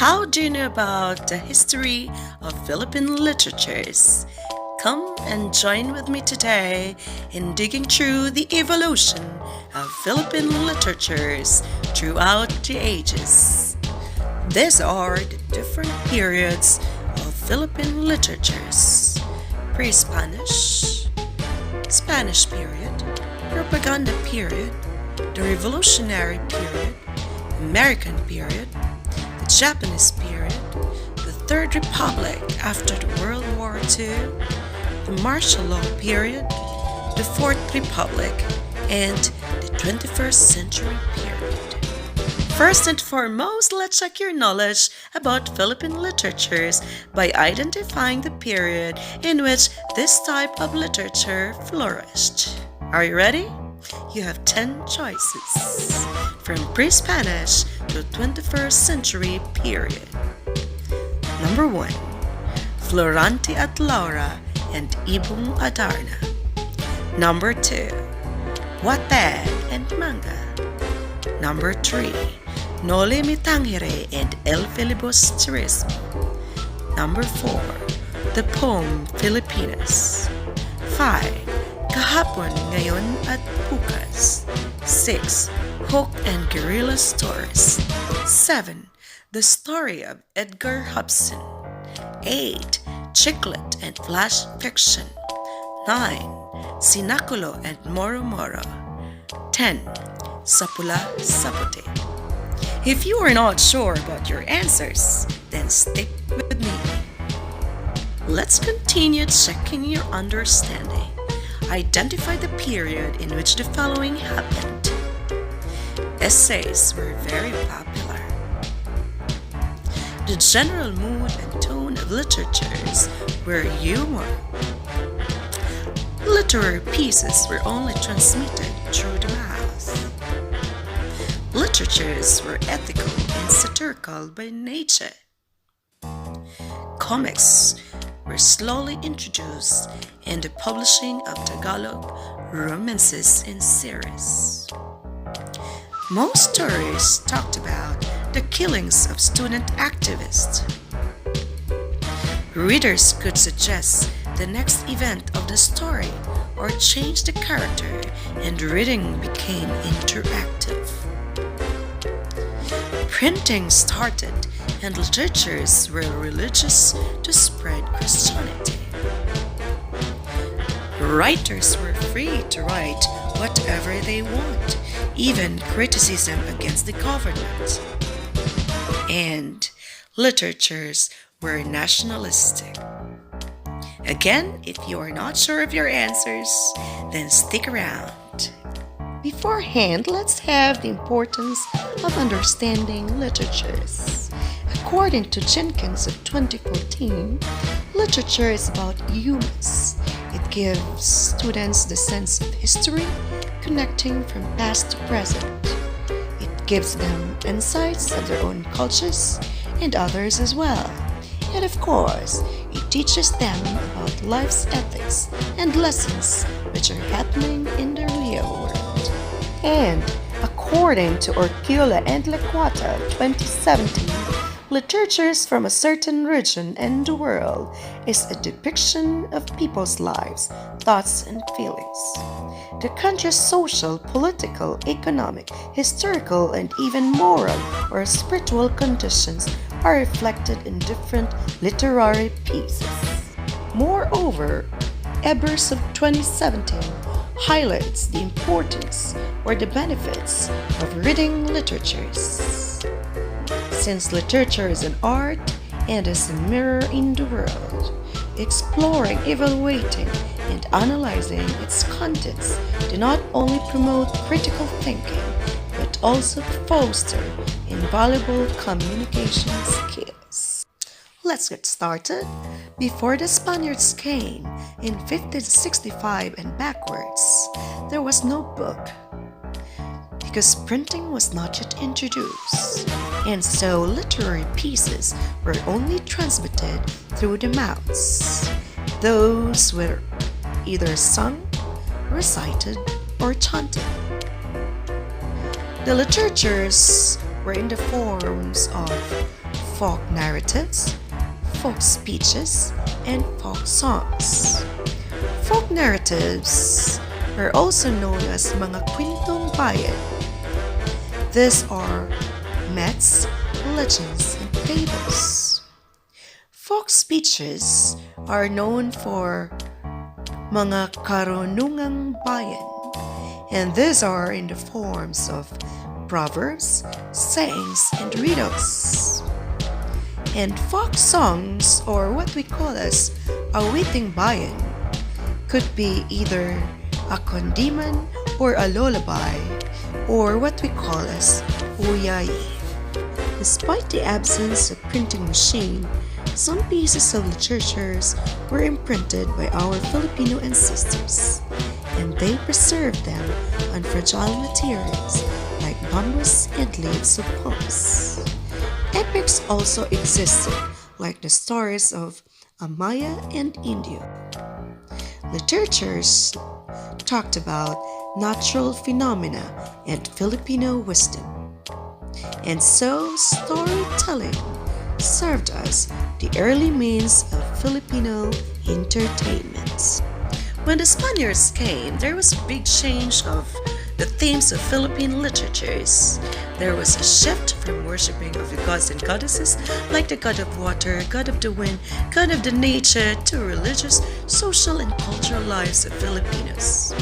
How do you know about the history of Philippine literatures? Come and join with me today in digging through the evolution of Philippine literatures throughout the ages. These are the different periods of Philippine literatures: pre-Spanish, Spanish period, propaganda period, the revolutionary period, American period, the Japanese period, the Third Republic after the World War II, the martial law period, the Fourth Republic, and the 21st century period. First and foremost, let's check your knowledge about Philippine literatures by identifying the period in which this type of literature flourished. Are you ready? You have 10 choices, from pre-Spanish to 21st century period. Number 1. Florante at Laura and Ibong Adarna. Number 2. Wattpad and manga. Number 3. Noli Me Tangere and El Filibusterismo. Number 4. The poem Philippinas. 5. Kahapon, Ngayon at Bukas. 6. Hook and Guerrilla Stories. 7. The Story of Edgar Hobson. 8. Chiclet and Flash Fiction. 9. Sinakulo and Moro Moro. 10. Sapula Sapote. If you are not sure about your answers, then stick with me. Let's continue checking your understanding. Identify the period in which the following happened. Essays were very popular. The general mood and tone of literatures were humor. Literary pieces were only transmitted through the mouth. Literatures were ethical and satirical by nature. Comics were slowly introduced in the publishing of Tagalog romances and series. Most stories talked about the killings of student activists. Readers could suggest the next event of the story or change the character, and reading became interactive. Printing started, and literatures were religious to spread Christianity. Writers were free to write whatever they want, even criticism against the government. And literatures were nationalistic. Again, if you are not sure of your answers, then stick around. Beforehand, let's have the importance of understanding literatures. According to Jenkins of 2014, literature is about humans. It gives students the sense of history, connecting from past to present. It gives them insights of their own cultures and others as well. And of course, it teaches them about life's ethics and lessons which are happening in the real world. And according to Orquilla and Lequata 2017, literatures from a certain region in the world is a depiction of people's lives, thoughts, and feelings. The country's social, political, economic, historical, and even moral or spiritual conditions are reflected in different literary pieces. Moreover, Ebers of 2017 highlights the importance or the benefits of reading literatures. Since literature is an art and is a mirror in the world, exploring, evaluating, and analyzing its contents do not only promote critical thinking, but also foster invaluable communication skills. Let's get started. Before the Spaniards came in 1565 and backwards, there was no book, because printing was not yet introduced, and so literary pieces were only transmitted through the mouths. Those were either sung, recited, or chanted. The literatures were in the forms of folk narratives, folk speeches, and folk songs. Folk narratives are also known as mga kwentong bayan. These are myths, legends, and fables. Folk speeches are known for mga karunungang bayan, and these are in the forms of proverbs, sayings, and riddles. And folk songs, or what we call as awiting bayan, could be either a kondiman or a lullaby, or what we call as uyay. Despite the absence of printing machine, some pieces of literatures were imprinted by our Filipino ancestors, and they preserved them on fragile materials like bamboos and leaves of palms. Epics also existed, like the stories of Amaya and Indio. Literatures talked about natural phenomena and Filipino wisdom. And so, storytelling served as the early means of Filipino entertainment. When the Spaniards came, there was a big change of the themes of Philippine literatures. There was a shift from worshipping of the gods and goddesses like the god of water, god of the wind, god of the nature to religious, social, and cultural lives of Filipinos.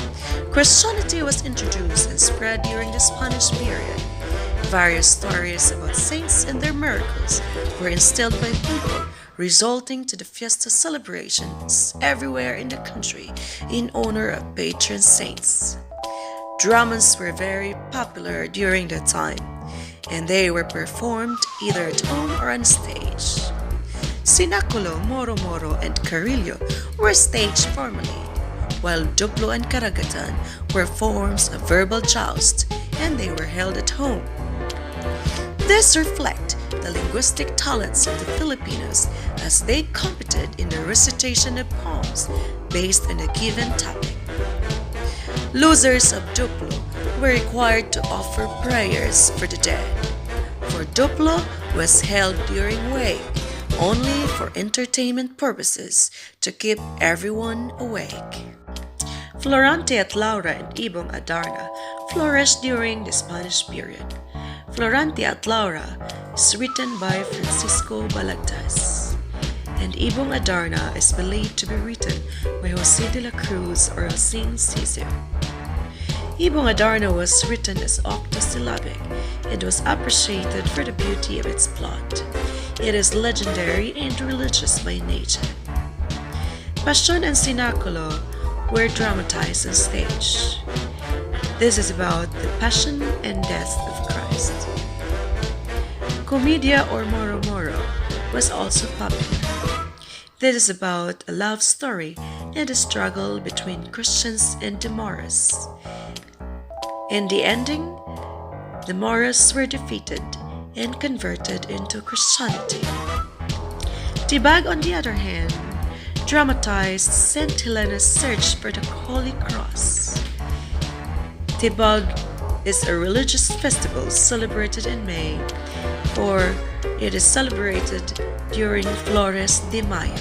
Christianity was introduced and spread during the Spanish period. Various stories about saints and their miracles were instilled by people, resulting to the fiesta celebrations everywhere in the country in honor of patron saints. Dramas were very popular during that time, and they were performed either at home or on stage. Sinakulo, Moro-Moro, and Carillo were staged formally, while Duplo and Karagatan were forms of verbal joust, and they were held at home. This reflects the linguistic talents of the Filipinos as they competed in the recitation of poems based on a given topic. Losers of Duplo were required to offer prayers for the dead, for Duplo was held during wake only for entertainment purposes to keep everyone awake. Florante at Laura and Ibong Adarna flourished during the Spanish period. Florante at Laura is written by Francisco Balagtas, and Ibong Adarna is believed to be written by Jose de la Cruz or José Ciso. Ibong Adarna was written as octosyllabic and was appreciated for the beauty of its plot. It is legendary and religious by nature. Passion and Sinaculo were dramatized on stage. This is about the passion and death of Christ. Comedia or Moro-Moro was also popular. This is about a love story and a struggle between Christians and the Moros. In the ending, the Moros were defeated and converted into Christianity. Tibag, on the other hand, dramatized Saint Helena's search for the Holy Cross. Tibag is a religious festival celebrated in May, or it is celebrated during Flores de Mayo.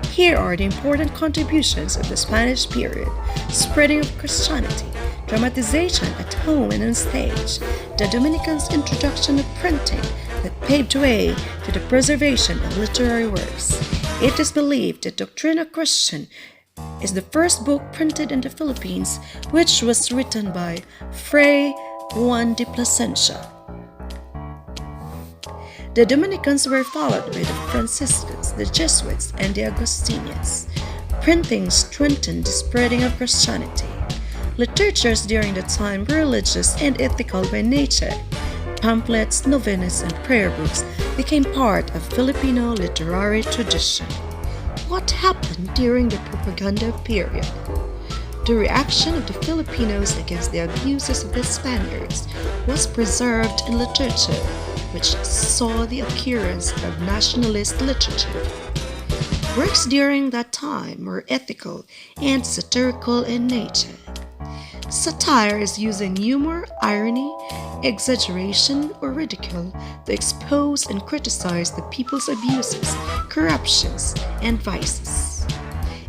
Here are the important contributions of the Spanish period: spreading of Christianity, dramatization at home and on stage, the Dominicans' introduction of printing that paved way to the preservation of literary works. It is believed that Doctrina Christian is the first book printed in the Philippines, which was written by Fray Juan de Plasencia. The Dominicans were followed by the Franciscans, the Jesuits, and the Augustinians. Printing strengthened the spreading of Christianity. Literatures during the time were religious and ethical by nature. Pamphlets, novenas, and prayer books became part of Filipino literary tradition. What happened during the propaganda period? The reaction of the Filipinos against the abuses of the Spaniards was preserved in literature, which saw the occurrence of nationalist literature. Works during that time were ethical and satirical in nature. Satire is using humor, irony, exaggeration or ridicule to expose and criticize the people's abuses, corruptions, and vices.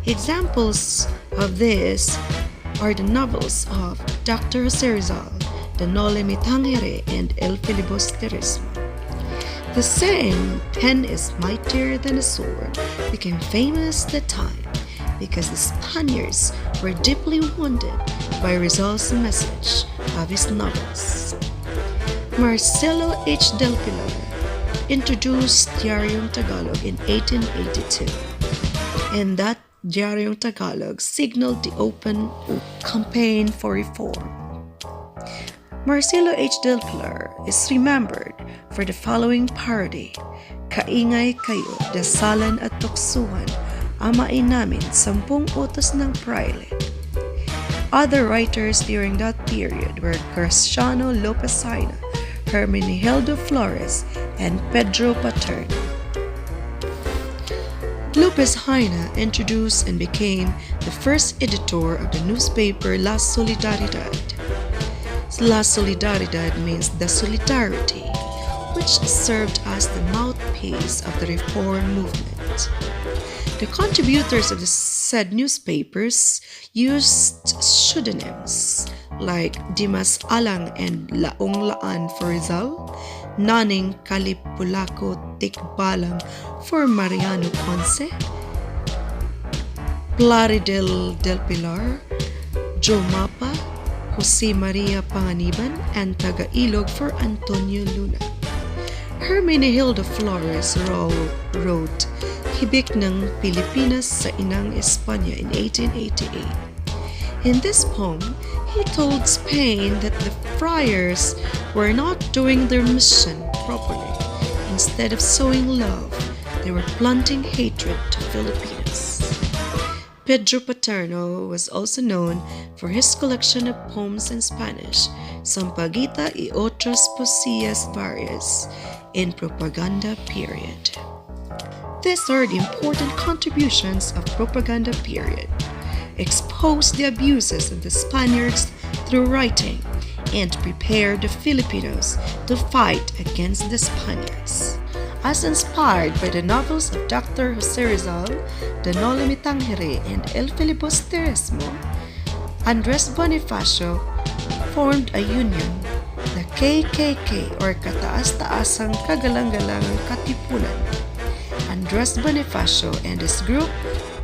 Examples of this are the novels of Dr. Jose Rizal, The Noli Me Tangere, and El Filibusterismo. The saying, "pen is mightier than a sword," became famous at the time because the Spaniards were deeply wounded by Rizal's message of his novels. Marcelo H. del Pilar introduced Diaryong Tagalog in 1882, and that Diaryong Tagalog signaled the open campaign for reform. Marcelo H. del Pilar is remembered for the following parody: "Kaingay kayo, dasalan at tuksuhan, amain namin 10 utos ng praile." Other writers during that period were Graciano Lopez Haina, Hermenegildo Flores, and Pedro Paterno. Lopez Haina introduced and became the first editor of the newspaper La Solidaridad. La Solidaridad means the solidarity, which served as the mouthpiece of the reform movement. The contributors of the said newspapers used pseudonyms like Dimas Alang and Laong Laan for Rizal, Naning Kalipulaco Tikbalang for Mariano Ponce, Plaridel del Pilar, Jomapa, Jose Maria Panganiban, and Tagailog for Antonio Luna. Hermenegildo Flores wrote Hibik ng Pilipinas sa Inang Espanya in 1888. In this poem, he told Spain that the friars were not doing their mission properly. Instead of sowing love, they were planting hatred to Filipinos. Pedro Paterno was also known for his collection of poems in Spanish, Sampaguita y otras poesías varias, in propaganda period. These are the important contributions of propaganda period. Expose the abuses of the Spaniards through writing and prepare the Filipinos to fight against the Spaniards. As inspired by the novels of Dr. Jose Rizal, The Noli Me Tangere, and El Filibusterismo, Andres Bonifacio formed a union, the KKK, or Kataas-Taasang Kagalang-Galangang Katipunan. Andres Bonifacio and his group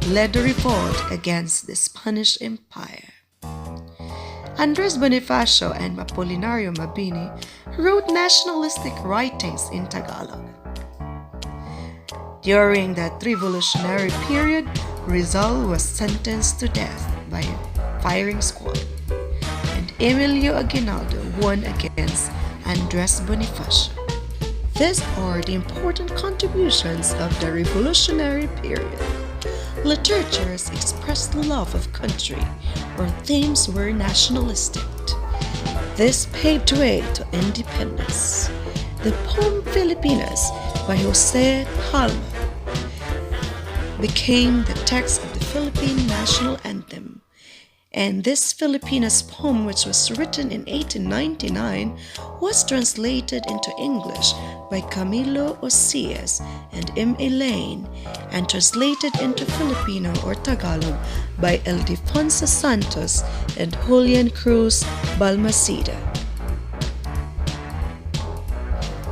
led the revolt against the Spanish Empire. Andres Bonifacio and Apolinario Mabini wrote nationalistic writings in Tagalog. During that revolutionary period, Rizal was sentenced to death by a firing squad, and Emilio Aguinaldo won against Andres Bonifacio. These are the important contributions of the revolutionary period. Literatures expressed love of country, or themes were nationalistic. This paved way to independence. The poem Filipinas by Jose Palma became the text of the Philippine national anthem. And this Filipinas poem, which was written in 1899, was translated into English by Camilo Osias and M. Elaine, and translated into Filipino or Tagalog by Ildefonso Santos and Julian Cruz Balmaceda.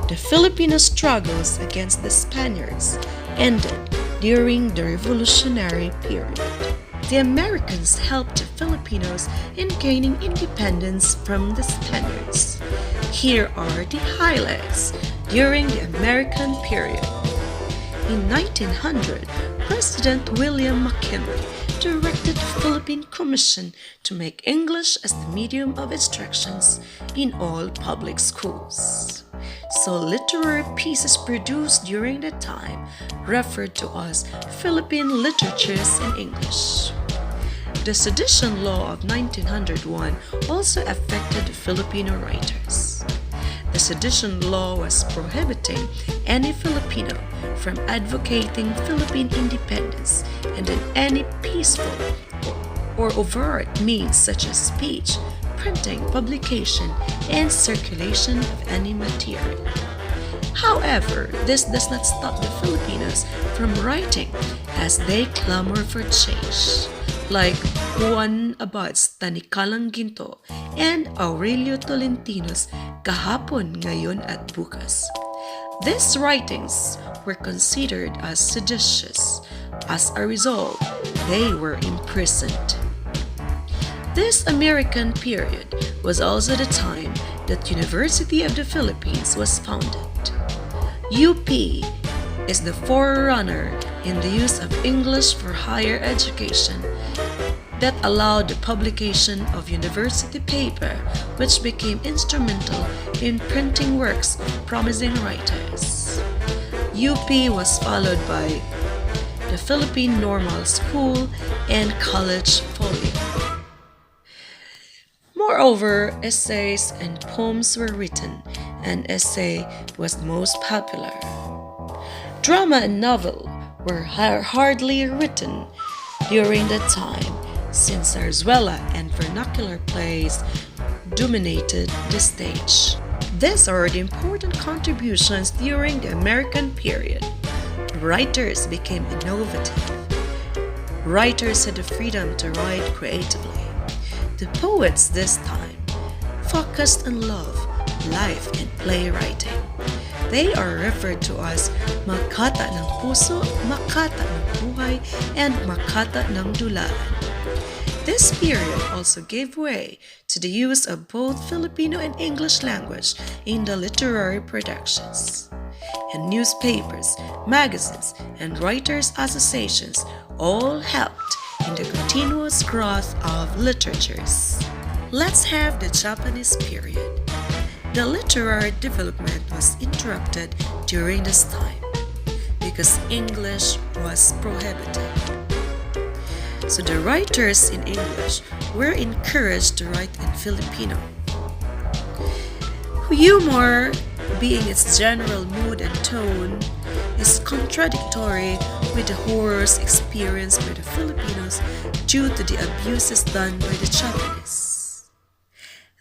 The Filipino struggles against the Spaniards ended during the Revolutionary period. The Americans helped the Filipinos in gaining independence from the Spaniards. Here are the highlights during the American period. In 1900, President William McKinley directed the Philippine Commission to make English as the medium of instructions in all public schools. So literary pieces produced during that time referred to as Philippine literatures in English. The Sedition Law of 1901 also affected the Filipino writers. The Sedition Law was prohibiting any Filipino from advocating Philippine independence and in any peaceful or overt means such as speech, printing, publication, and circulation of any material. However, this does not stop the Filipinos from writing as they clamor for change, like Juan Abad's Tanikalang Ginto and Aurelio Tolentino's Kahapon, Ngayon at Bukas. These writings were considered as seditious. As a result, they were imprisoned. This American period was also the time that University of the Philippines was founded. UP is the forerunner in the use of English for higher education that allowed the publication of university paper, which became instrumental in printing works of promising writers. UP was followed by the Philippine Normal School and College Folio. Moreover, essays and poems were written, and essay was the most popular. Drama and novel were hardly written during that time, since zarzuela and vernacular plays dominated the stage. These are the important contributions during the American period. Writers became innovative. Writers had the freedom to write creatively. The poets this time focused on love, life, and playwriting. They are referred to as makata ng puso, makata ng buhay, and makata ng dulaan. This period also gave way to the use of both Filipino and English language in the literary productions. And newspapers, magazines, and writers' associations all helped in the continuous growth of literatures. Let's have the Japanese period. The literary development was interrupted during this time because English was prohibited. So the writers in English were encouraged to write in Filipino. Humor, being its general mood and tone, is contradictory with the horrors experienced by the Filipinos due to the abuses done by the Japanese.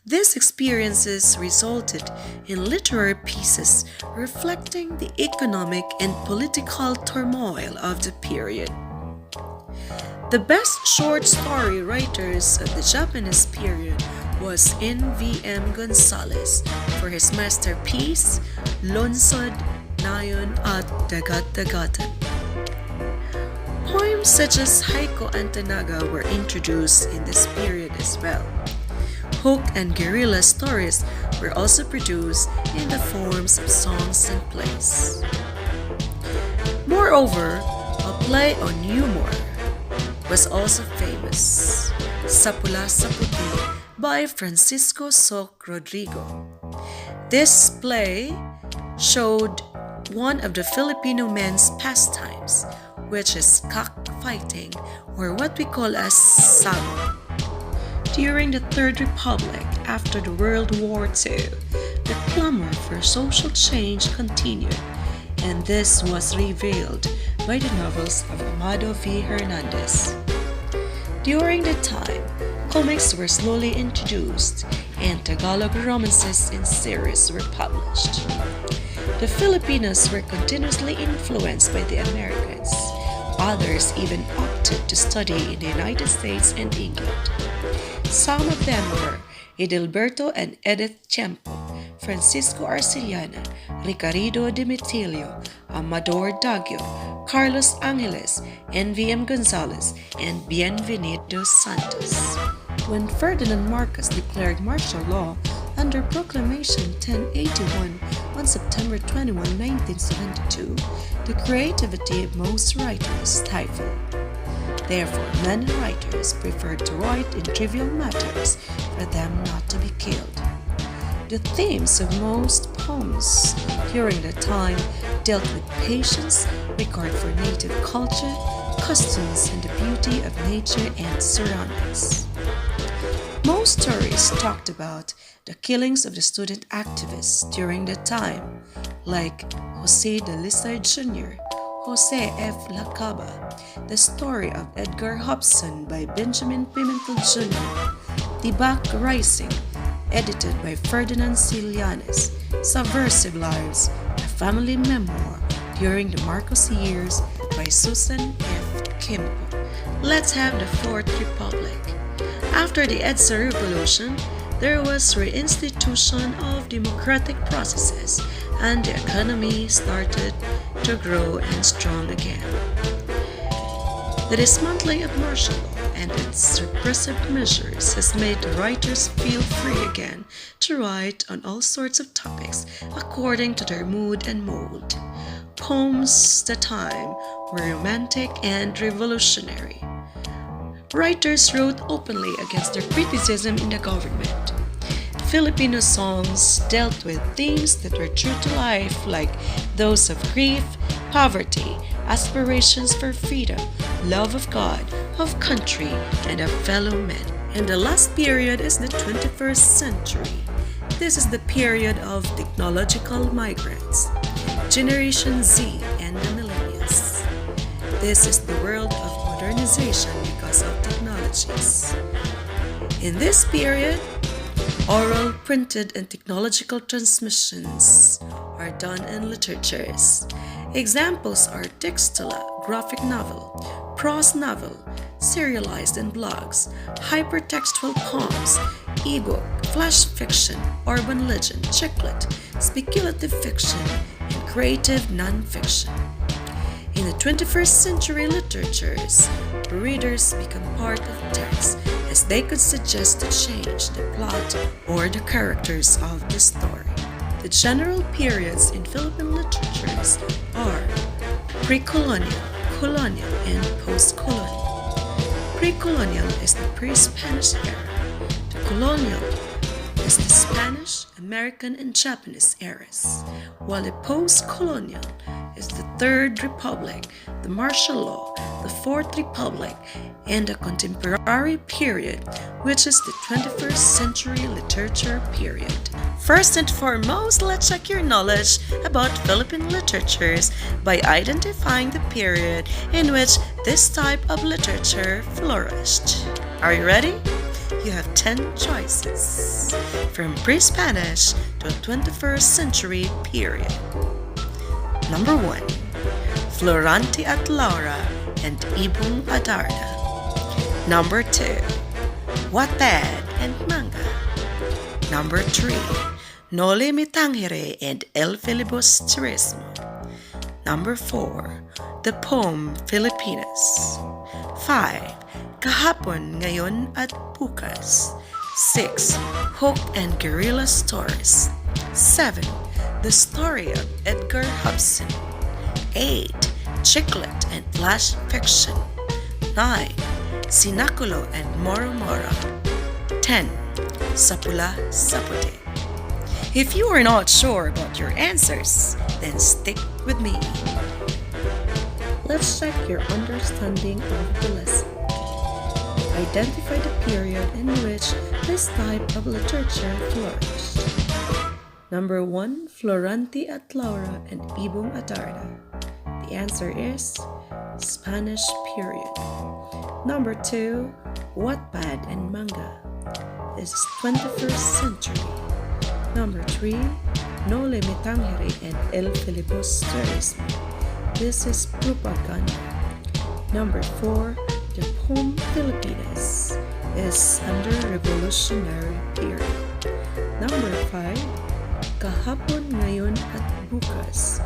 These experiences resulted in literary pieces reflecting the economic and political turmoil of the period. The best short story writers of the Japanese period was N.V.M. Gonzalez for his masterpiece, Lungsod, Nayon at Dagat-Dagatan. Poems such as Haiku and Tanaga were introduced in this period as well. Hook and guerrilla stories were also produced in the forms of songs and plays. Moreover, a play on humor was also famous, Sapula sa Puti by Francisco Soc Rodrigo. This play showed one of the Filipino men's pastimes, which is cockfighting, or what we call as sabong. During the Third Republic after the World War II, the clamor for social change continued, and this was revealed by the novels of Amado V. Hernandez. During the time, comics were slowly introduced, and Tagalog romances and series were published. The Filipinos were continuously influenced by the Americans. Others even opted to study in the United States and England. Some of them were Edilberto and Edith Tiempo, Francisco Arcillana, Ricardo Dimitilio, Amador Daggio, Carlos Angeles, N.V.M. Gonzalez, and Bienvenido Santos. When Ferdinand Marcos declared martial law under Proclamation 1081 on September 21, 1972, the creativity of most writers stifled. Therefore, many writers preferred to write in trivial matters for them not to be killed. The themes of most poems during that time dealt with patience, regard for native culture, customs, and the beauty of nature and surroundings. Most stories talked about the killings of the student activists during that time, like Jose de Lizard Jr., Jose F. Lacaba, The Story of Edgar Hobson by Benjamin Pimentel Jr., The Back Rising, edited by Ferdinand Silianes, Subversive Lives, a family memoir during the Marcos years by Susan F. Kimpo. Let's have the Fourth Republic. After the EDSA Revolution, there was reinstitution of democratic processes and the economy started to grow and strong again. The dismantling of martial law and its repressive measures has made writers feel free again to write on all sorts of topics according to their mood and mold. Poems that time were romantic and revolutionary. Writers wrote openly against their criticism in the government. Filipino songs dealt with themes that were true to life, like those of grief, poverty, aspirations for freedom, love of God, of country, and of fellow men. And the last period is the 21st century. This is the period of technological migrants, Generation Z and the millennials. This is the world of modernization because of technologies. In this period, oral, printed, and technological transmissions are done in literatures. Examples are textula, graphic novel, prose novel, serialized in blogs, hypertextual poems, ebook, flash fiction, urban legend, chicklet, speculative fiction, and creative non-fiction. In the 21st century literatures, readers become part of text as they could suggest to change the plot or the characters of the story. The general periods in Philippine literatures are pre-colonial, colonial, and post-colonial. Pre-colonial is the pre-Spanish era. The colonial is the Spanish, American, and Japanese eras, while the post-colonial is the Third Republic, the martial law, the Fourth Republic, and the contemporary period, which is the 21st century literature period. First and foremost, let's check your knowledge about Philippine literatures by identifying the period in which this type of literature flourished. Are you ready? You have 10 choices, from pre-Spanish to 21st century period. Number 1. Florante at Laura and Ibong Adarna. Number 2. Wattpad and manga. Number 3. Noli Me Tangere and El Filibusterismo. Number 4. The Poem Filipinas. 5. Kahapon, Ngayon at Bukas. 6. Hook and Guerrilla Stories. 7. The Story of Edgar Hobson. 8. Chicklet and Flash Fiction. 9. Sinaculo and Moro Moro. 10. Sapula Sapute. If you are not sure about your answers, then stick with me. Let's check your understanding of the lesson. Identify the period in which this type of literature flourished. Number 1. Florante at Laura and Ibong Adarna. The answer is Spanish period. Number 2. Wattpad and manga. This is 21st century. Number 3. Noli Me Tangere and El Filibusterismo. This is propaganda. Number 4. The Poem Filipinas is under revolutionary period. Number 5. Kahapon, Ngayon at Bukas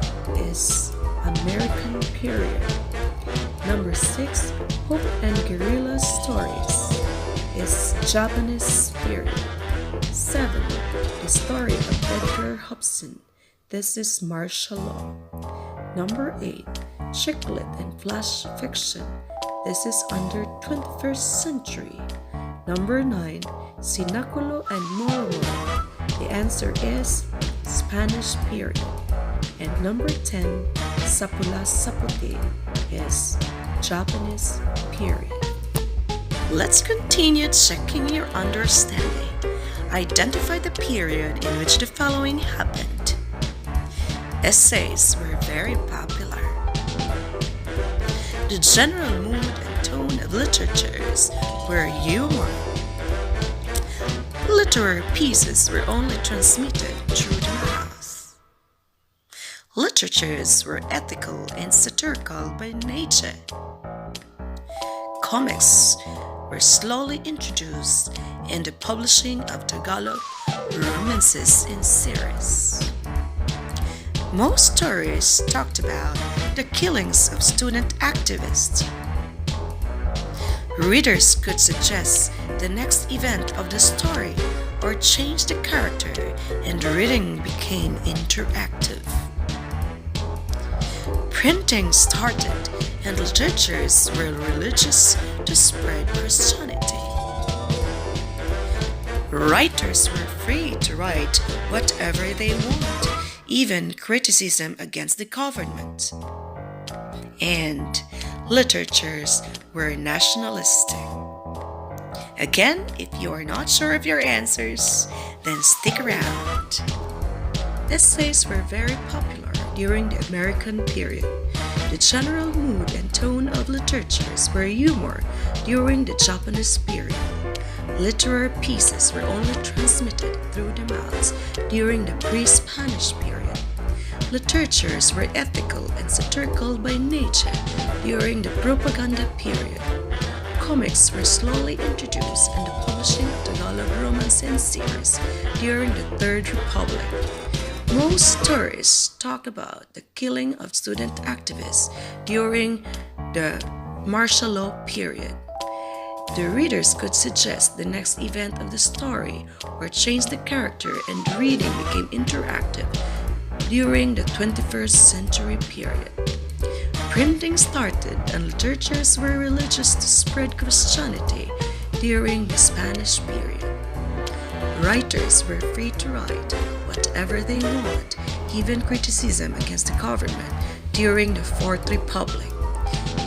is American period. Number 6. Hook and Guerrilla Stories is Japanese period. 7. The Story of Edgar Hobson. This is martial law. Number 8. Chicklet and Flash Fiction. This is under 21st century. Number 9. Sinaculo and Moro Moro. The answer is Spanish period. And number 10. Sapula Sapute is Japanese period. Let's continue checking your understanding. Identify the period in which the following happened. Essays were very popular. The general mood and tone of literatures were humor. Literary pieces were only transmitted through the mouth. Literatures were ethical and satirical by nature. Comics were slowly introduced in the publishing of Tagalog romances in series. Most stories talked about the killings of student activists. Readers could suggest the next event of the story or change the character, and the reading became interactive. Printing started, and literatures were religious to spread Christianity. Writers were free to write whatever they want, even criticism against the government. And literatures were nationalistic. Again, if you are not sure of your answers, then stick around. Essays were very popular during the American period. The general mood and tone of literatures were humor during the Japanese period. Literary pieces were only transmitted through the mouths during the pre-Spanish period. Literatures were ethical and satirical by nature during the propaganda period. Comics were slowly introduced in the publishing of Tagalog romance and series during the Third Republic. Most stories talk about the killing of student activists during the martial law period. The readers could suggest the next event of the story or change the character, and reading became interactive during the 21st century period. Printing started, and literatures were religious to spread Christianity during the Spanish period. Writers were free to write whatever they want, even criticism against the government during the Fourth Republic.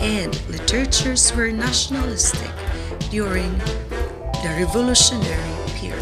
And literatures were nationalistic during the Revolutionary period.